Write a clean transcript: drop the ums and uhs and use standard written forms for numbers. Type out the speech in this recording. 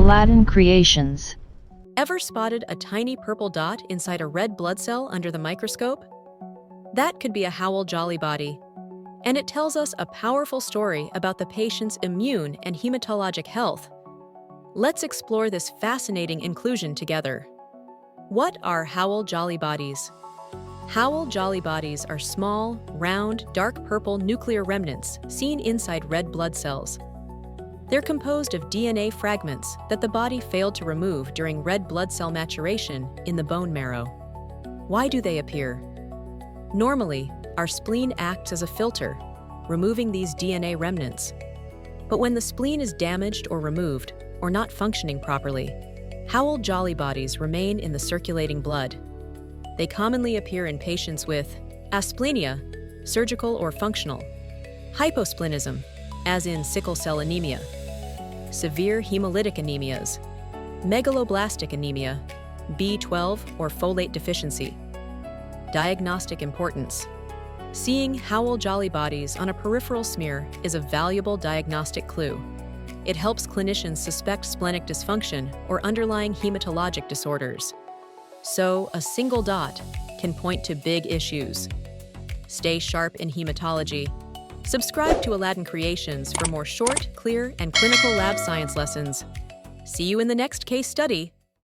Aladdin Creations. Ever spotted a tiny purple dot inside a red blood cell under the microscope? That could be a Howell Jolly body, and it tells us a powerful story about the patient's immune and hematologic health. Let's explore this fascinating inclusion together. What are Howell Jolly bodies? Howell Jolly bodies are small, round, dark purple nuclear remnants seen inside red blood cells. They're composed of DNA fragments that the body failed to remove during red blood cell maturation in the bone marrow. Why do they appear? Normally, our spleen acts as a filter, removing these DNA remnants. But when the spleen is damaged or removed, or not functioning properly, Howell Jolly bodies remain in the circulating blood. They commonly appear in patients with asplenia, surgical or functional, hyposplenism, as in sickle cell anemia, severe hemolytic anemias, megaloblastic anemia, B12 or folate deficiency. Diagnostic importance. Seeing Howell Jolly bodies on a peripheral smear is a valuable diagnostic clue. It helps clinicians suspect splenic dysfunction or underlying hematologic disorders. So, a single dot can point to big issues. Stay sharp in hematology. Subscribe to Aladdin Creations for more short, clear, and clinical lab science lessons. See you in the next case study.